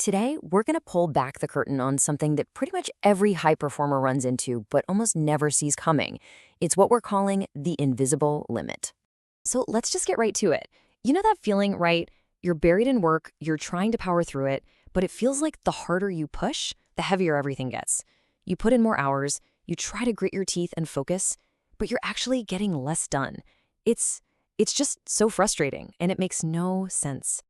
Today, we're going to pull back the curtain on something that pretty much every high performer runs into but almost never sees coming. It's what we're calling the invisible limit. So let's just get right to it. You know that feeling, right? You're buried in work, you're trying to power through it, but it feels like the harder you push, the heavier everything gets. You put in more hours, you try to grit your teeth and focus, but you're actually getting less done. It's just so frustrating, and it makes no sense.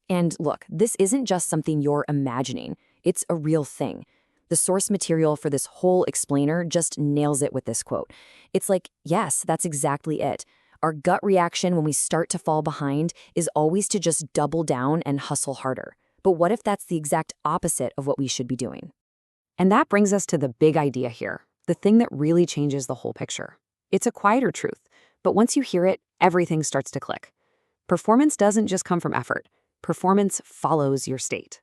And look, this isn't just something you're imagining. It's a real thing. The source material for this whole explainer just nails it with this quote. It's like, yes, that's exactly it. Our gut reaction when we start to fall behind is always to just double down and hustle harder. But what if that's the exact opposite of what we should be doing? And that brings us to the big idea here, the thing that really changes the whole picture. It's a quieter truth, but once you hear it, everything starts to click. Performance doesn't just come from effort. Performance follows your state.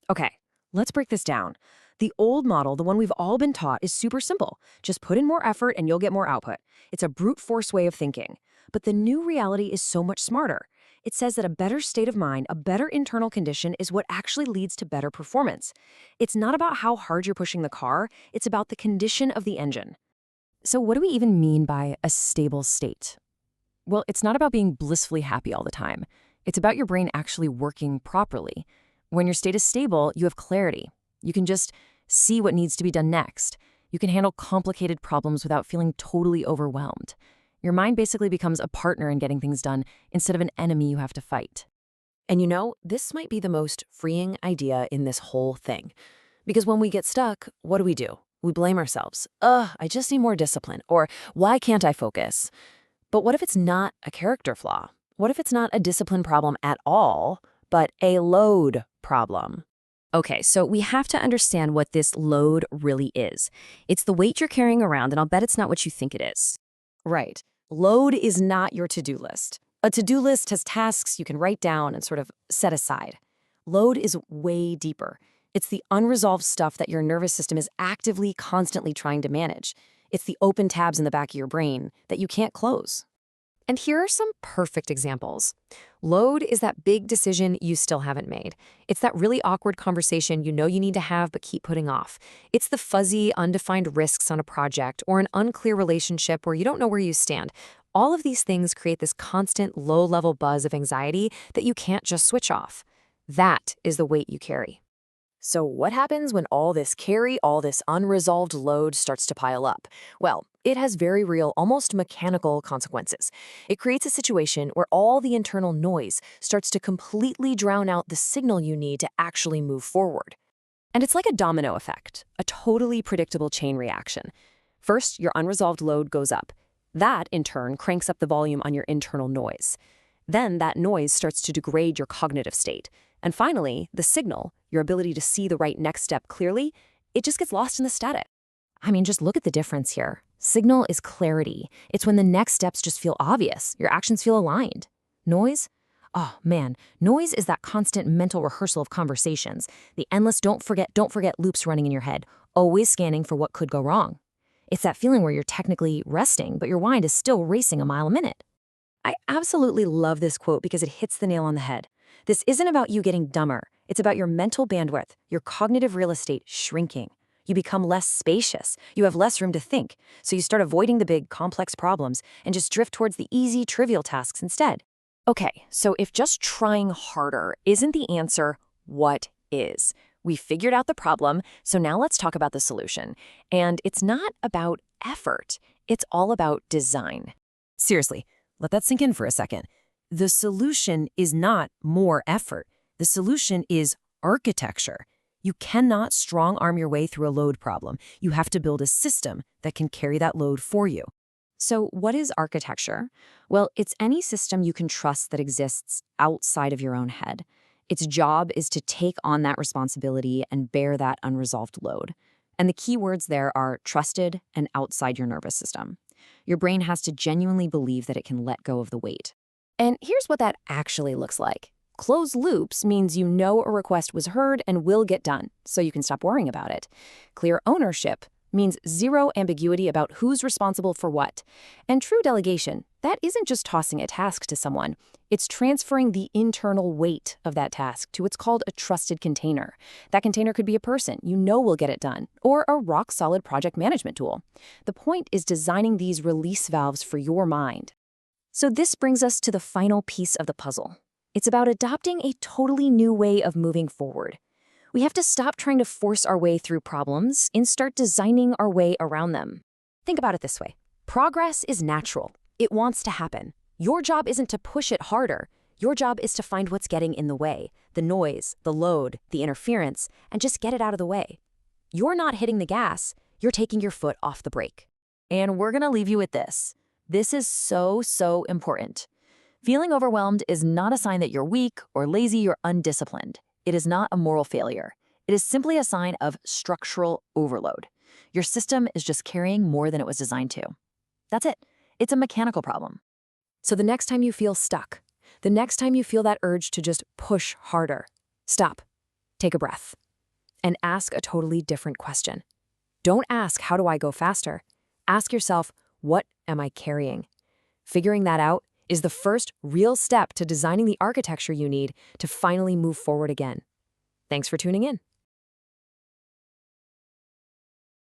Okay, let's break this down. The old model, the one we've all been taught, is super simple. Just put in more effort and you'll get more output. It's a brute force way of thinking. But the new reality is so much smarter. It says that a better state of mind, a better internal condition is what actually leads to better performance. It's not about how hard you're pushing the car, it's about the condition of the engine. So what do we even mean by a stable state? Well, it's not about being blissfully happy all the time. It's about your brain actually working properly. When your state is stable, you have clarity. You can just see what needs to be done next. You can handle complicated problems without feeling totally overwhelmed. Your mind basically becomes a partner in getting things done instead of an enemy you have to fight. And you know, this might be the most freeing idea in this whole thing. Because when we get stuck, what do? We blame ourselves. I just need more discipline. Or, why can't I focus? But what if it's not a character flaw? What if it's not a discipline problem at all, but a load problem? Okay, so we have to understand what this load really is. It's the weight you're carrying around, and I'll bet it's not what you think it is. Right. Load is not your to-do list. A to-do list has tasks you can write down and sort of set aside. Load is way deeper. It's the unresolved stuff that your nervous system is actively, constantly trying to manage. It's the open tabs in the back of your brain that you can't close. And here are some perfect examples. Load is that big decision you still haven't made. It's that really awkward conversation you know you need to have but keep putting off. It's the fuzzy, undefined risks on a project or an unclear relationship where you don't know where you stand. All of these things create this constant low-level buzz of anxiety that you can't just switch off. That is the weight you carry. So what happens when all this unresolved load starts to pile up? Well, it has very real, almost mechanical consequences. It creates a situation where all the internal noise starts to completely drown out the signal you need to actually move forward. And it's like a domino effect, a totally predictable chain reaction. First, your unresolved load goes up. That, in turn, cranks up the volume on your internal noise. Then that noise starts to degrade your cognitive state. And finally, the signal, your ability to see the right next step clearly, it just gets lost in the static. I mean, just look at the difference here. Signal is clarity. It's when the next steps just feel obvious. Your actions feel aligned. Noise? Oh man, noise is that constant mental rehearsal of conversations. The endless don't forget loops running in your head, always scanning for what could go wrong. It's that feeling where you're technically resting, but your mind is still racing a mile a minute. I absolutely love this quote because it hits the nail on the head. This isn't about you getting dumber. It's about your mental bandwidth, your cognitive real estate shrinking. You become less spacious. You have less room to think. So you start avoiding the big, complex problems and just drift towards the easy, trivial tasks instead. Okay, so if just trying harder isn't the answer, what is? We figured out the problem, so now let's talk about the solution. And it's not about effort. It's all about design. Seriously, let that sink in for a second. The solution is not more effort. The solution is architecture. You cannot strong-arm your way through a load problem. You have to build a system that can carry that load for you. So what is architecture? Well, it's any system you can trust that exists outside of your own head. Its job is to take on that responsibility and bear that unresolved load. And the key words there are trusted and outside your nervous system. Your brain has to genuinely believe that it can let go of the weight. And here's what that actually looks like. Closed loops means you know a request was heard and will get done, so you can stop worrying about it. Clear ownership. means zero ambiguity about who's responsible for what. And true delegation, that isn't just tossing a task to someone. It's transferring the internal weight of that task to what's called a trusted container. That container could be a person you know will get it done, or a rock-solid project management tool. The point is designing these release valves for your mind. So this brings us to the final piece of the puzzle. It's about adopting a totally new way of moving forward. We have to stop trying to force our way through problems and start designing our way around them. Think about it this way. Progress is natural. It wants to happen. Your job isn't to push it harder. Your job is to find what's getting in the way, the noise, the load, the interference, and just get it out of the way. You're not hitting the gas. You're taking your foot off the brake. And we're going to leave you with this. This is so important. Feeling overwhelmed is not a sign that you're weak or lazy or undisciplined. It is not a moral failure. It is simply a sign of structural overload. Your system is just carrying more than it was designed to. That's it. It's a mechanical problem. So the next time you feel stuck, the next time you feel that urge to just push harder, stop, take a breath, and ask a totally different question. Don't ask, how do I go faster? Ask yourself, what am I carrying? Figuring that out is the first real step to designing the architecture you need to finally move forward again. Thanks for tuning in.